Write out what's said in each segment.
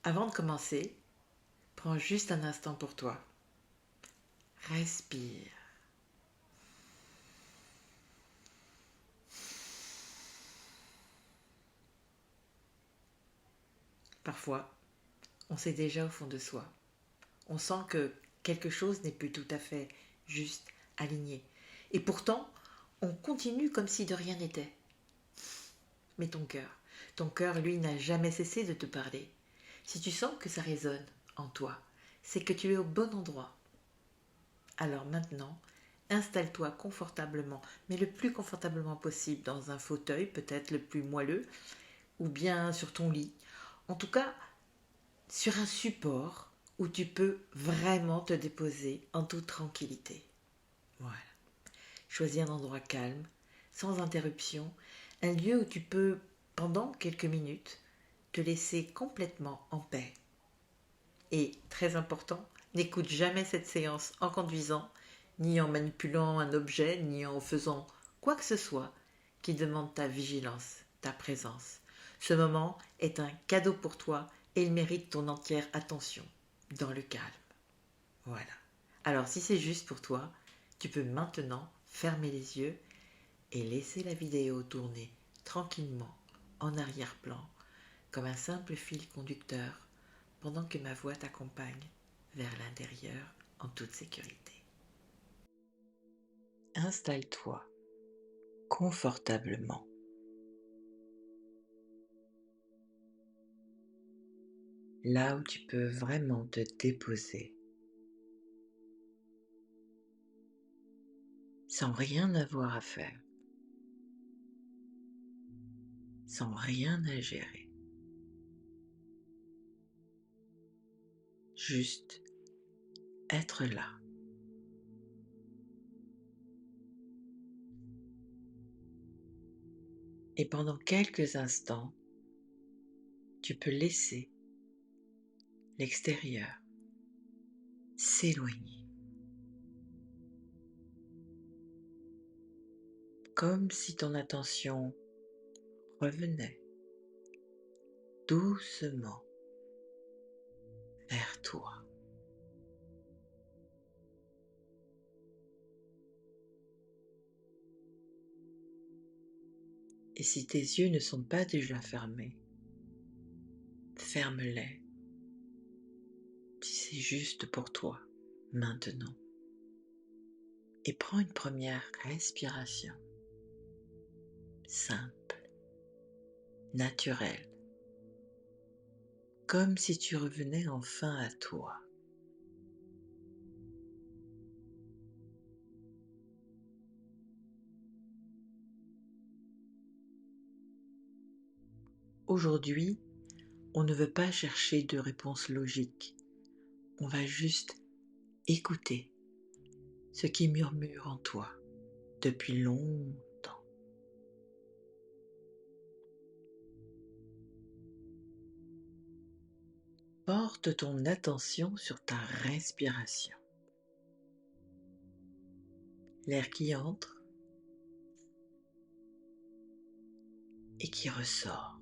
Avant de commencer, prends juste un instant pour toi. Respire. Parfois, on sait déjà au fond de soi. On sent que quelque chose n'est plus tout à fait juste, aligné. Et pourtant, on continue comme si de rien n'était. Mais ton cœur, lui, n'a jamais cessé de te parler. Si tu sens que ça résonne en toi, c'est que tu es au bon endroit. Alors maintenant, installe-toi confortablement, mais le plus confortablement possible dans un fauteuil, peut-être le plus moelleux, ou bien sur ton lit. En tout cas, sur un support où tu peux vraiment te déposer en toute tranquillité. Voilà. Choisis un endroit calme, sans interruption, un lieu où tu peux, pendant quelques minutes, te laisser complètement en paix. Et, très important, n'écoute jamais cette séance en conduisant, ni en manipulant un objet, ni en faisant quoi que ce soit qui demande ta vigilance, ta présence. Ce moment est un cadeau pour toi et il mérite ton entière attention, dans le calme. Voilà. Alors si c'est juste pour toi, tu peux maintenant fermer les yeux et laisser la vidéo tourner tranquillement en arrière-plan, comme un simple fil conducteur, pendant que ma voix t'accompagne vers l'intérieur en toute sécurité. Installe-toi confortablement. Là où tu peux vraiment te déposer, sans rien avoir à faire, sans rien à gérer. Juste être là. Et pendant quelques instants, tu peux laisser l'extérieur s'éloigner. Comme si ton attention revenait doucement vers toi. Et si tes yeux ne sont pas déjà fermés, ferme-les si c'est juste pour toi maintenant. Et prends une première respiration simple, naturelle, comme si tu revenais enfin à toi. Aujourd'hui, on ne veut pas chercher de réponse logique. On va juste écouter ce qui murmure en toi depuis longtemps. Porte ton attention sur ta respiration. L'air qui entre et qui ressort.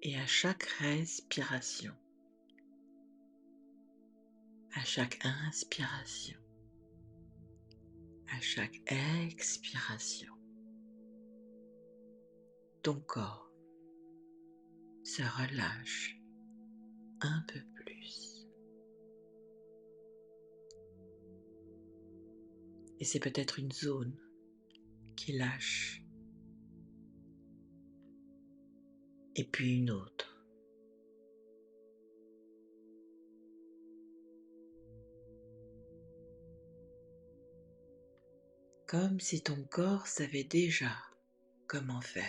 Et à chaque respiration, à chaque inspiration, à chaque expiration, ton corps se relâche un peu plus. Et c'est peut-être une zone qui lâche, et puis une autre. Comme si ton corps savait déjà comment faire.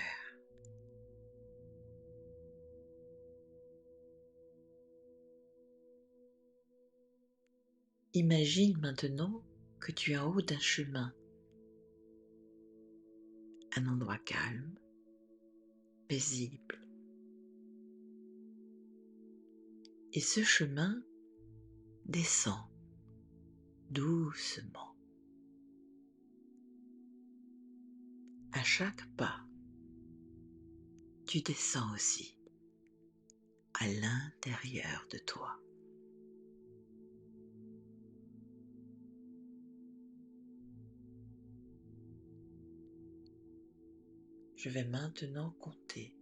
Imagine maintenant que tu es en haut d'un chemin, un endroit calme, paisible. Et ce chemin descend doucement. À chaque pas, tu descends aussi à l'intérieur de toi. Je vais maintenant compter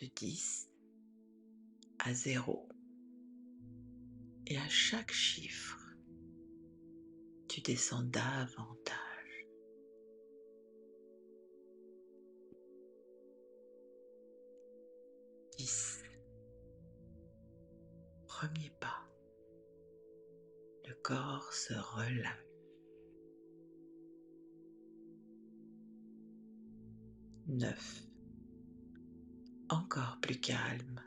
de 10 à 0. Et à chaque chiffre, tu descends davantage. 10. Premier pas. Le corps se relâche. 9. Encore plus calme.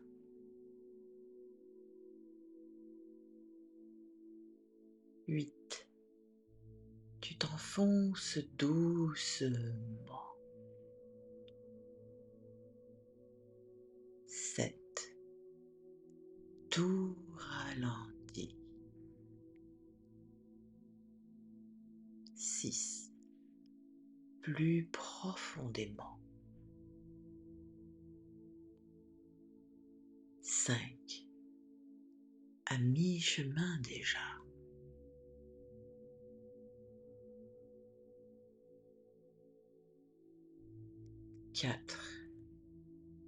8. Tu t'enfonces doucement. 7. Tout ralentit. 6. Plus profondément. 5. À mi-chemin déjà. 4.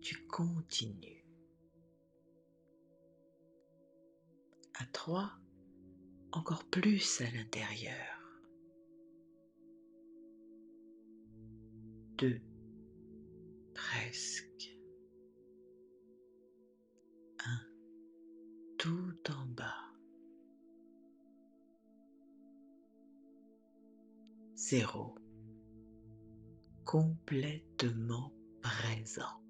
Tu continues. À 3. Encore plus à l'intérieur. 2. Presque. 1. Tout en bas. 0. Complètement présent.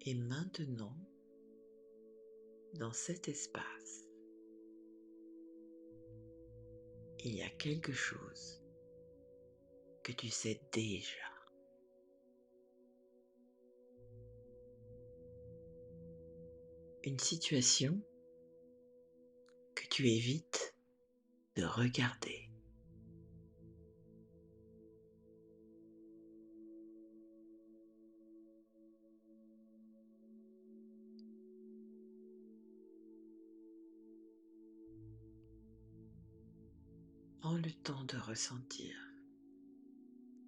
Et maintenant, dans cet espace, il y a quelque chose que tu sais déjà. Une situation que tu évites de regarder. Prends le temps de ressentir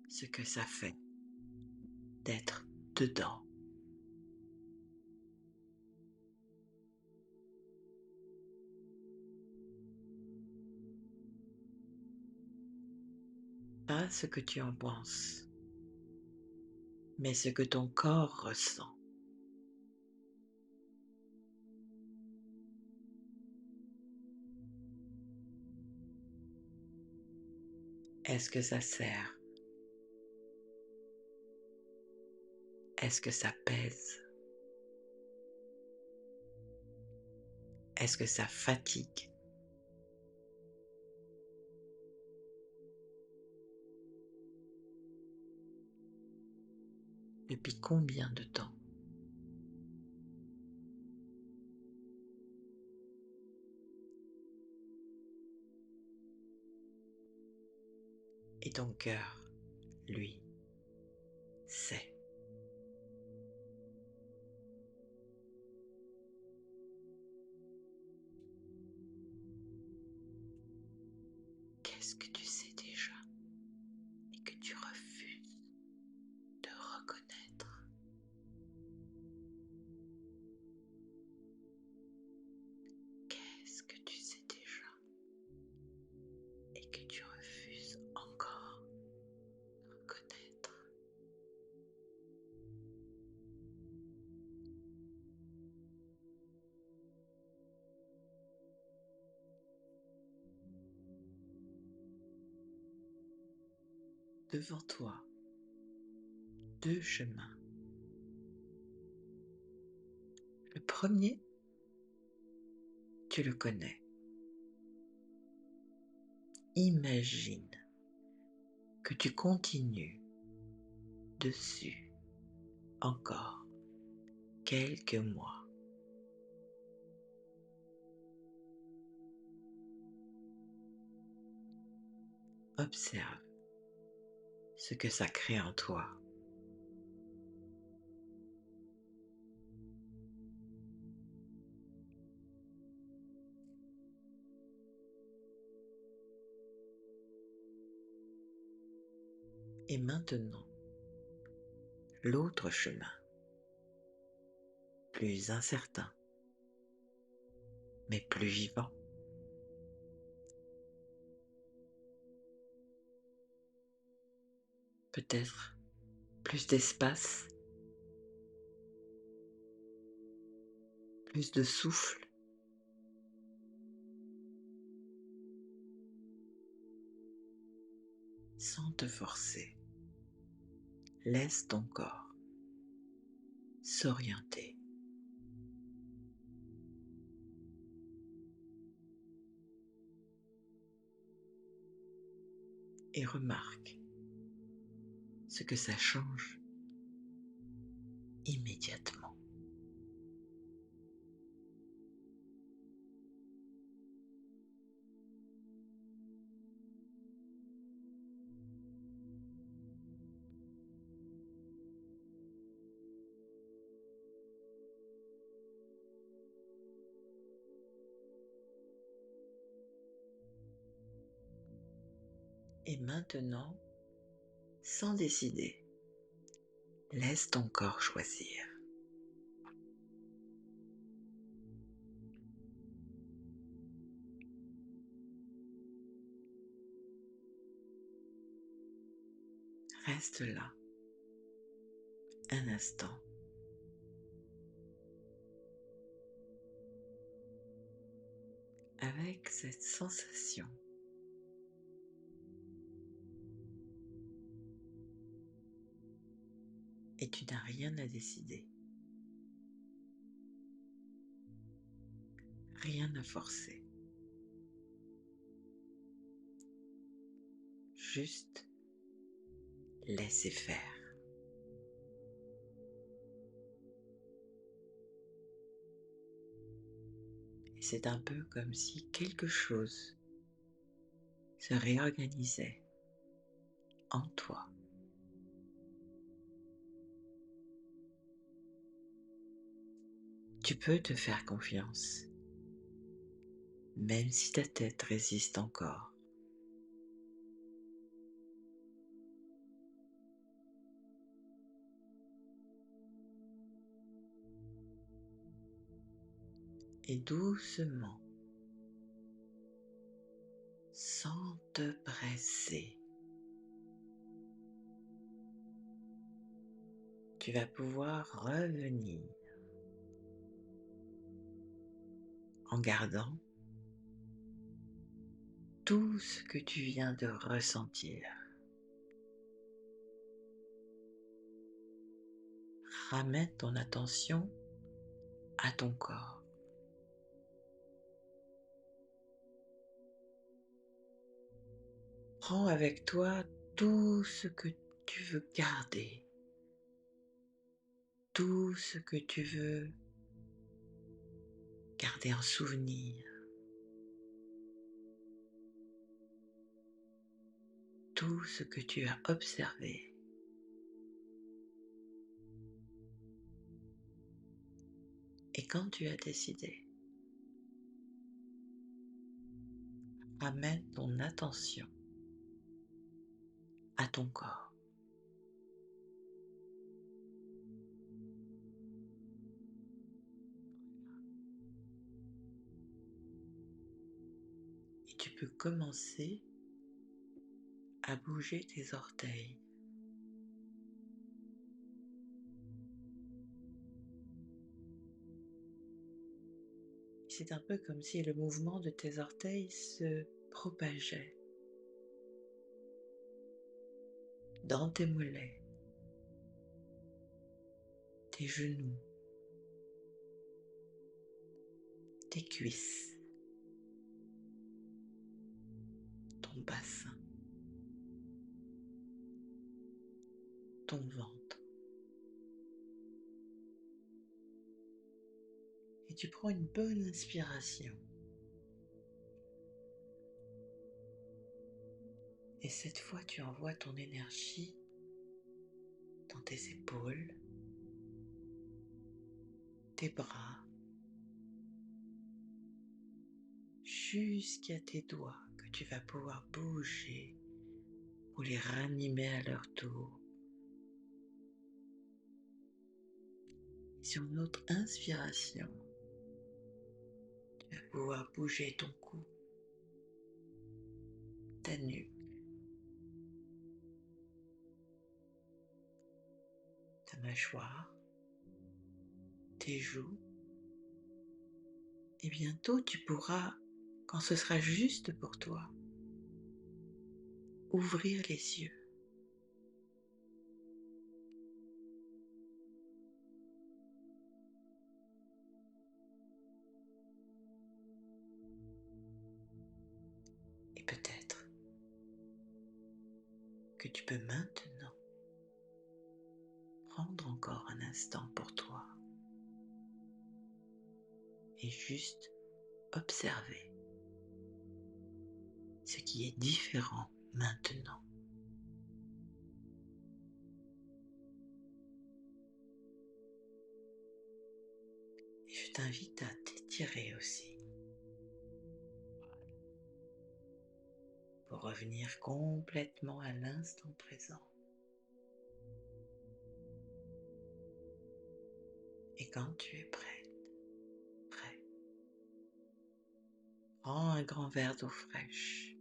ce que ça fait d'être dedans. Pas ce que tu en penses, mais ce que ton corps ressent. Est-ce que ça serre? Est-ce que ça pèse? Est-ce que ça fatigue? Depuis combien de temps? Et ton cœur, lui, sait. Qu'est-ce que tu sais déjà et que tu refuses de reconnaître? Qu'est-ce que tu sais déjà et que tu refuses encore de reconnaître? Devant toi, deux chemins. Le premier, tu le connais. imagine que tu continues dessus encore quelques mois. Observe ce que ça crée en toi. Et maintenant, l'autre chemin, plus incertain, mais plus vivant. Peut-être plus d'espace, plus de souffle. Sans te forcer, laisse ton corps s'orienter. Et remarque ce que ça change immédiatement. Et maintenant, sans décider, laisse ton corps choisir. Reste là, un instant. Avec cette sensation. Et tu n'as rien à décider. Rien à forcer. Juste laisser faire. Et c'est un peu comme si quelque chose se réorganisait en toi. Tu peux te faire confiance, même si ta tête résiste encore. Et doucement, sans te presser, tu vas pouvoir revenir en gardant tout ce que tu viens de ressentir. Ramène ton attention à ton corps. Prends avec toi tout ce que tu veux garder, tout ce que tu veux garder en souvenir, tout ce que tu as observé. Et quand tu as décidé, ramène ton attention à ton corps. Et tu peux commencer à bouger tes orteils. C'est un peu comme si le mouvement de tes orteils se propageait dans tes mollets, tes genoux, tes cuisses, ton ton bassin, ton ventre. Et tu prends une bonne inspiration. Et cette fois, tu envoies ton énergie dans tes épaules, tes bras, jusqu'à tes doigts que tu vas pouvoir bouger ou les ranimer à leur tour. Sur une autre inspiration, tu vas pouvoir bouger ton cou, ta nuque, ta mâchoire, tes joues. Et bientôt tu pourras, quand ce sera juste pour toi, ouvrir les yeux. Et peut-être que tu peux maintenant prendre encore un instant pour toi et juste observer ce qui est différent maintenant. Et je t'invite à t'étirer aussi pour revenir complètement à l'instant présent. Et quand tu es prête, prêt, prends un grand verre d'eau fraîche,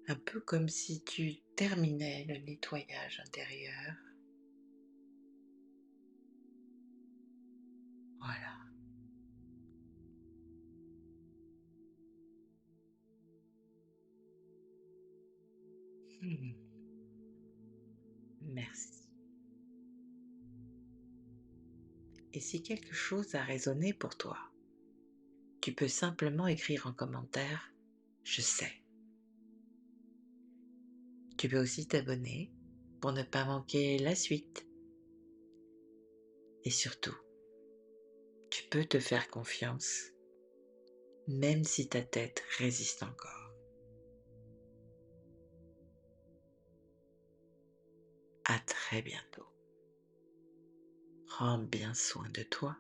un peu comme si tu terminais le nettoyage intérieur. Voilà. Merci. Et si quelque chose a résonné pour toi, tu peux simplement écrire en commentaire « Je sais ». Tu peux aussi t'abonner pour ne pas manquer la suite. Et surtout, tu peux te faire confiance, même si ta tête résiste encore. À très bientôt. Prends bien soin de toi.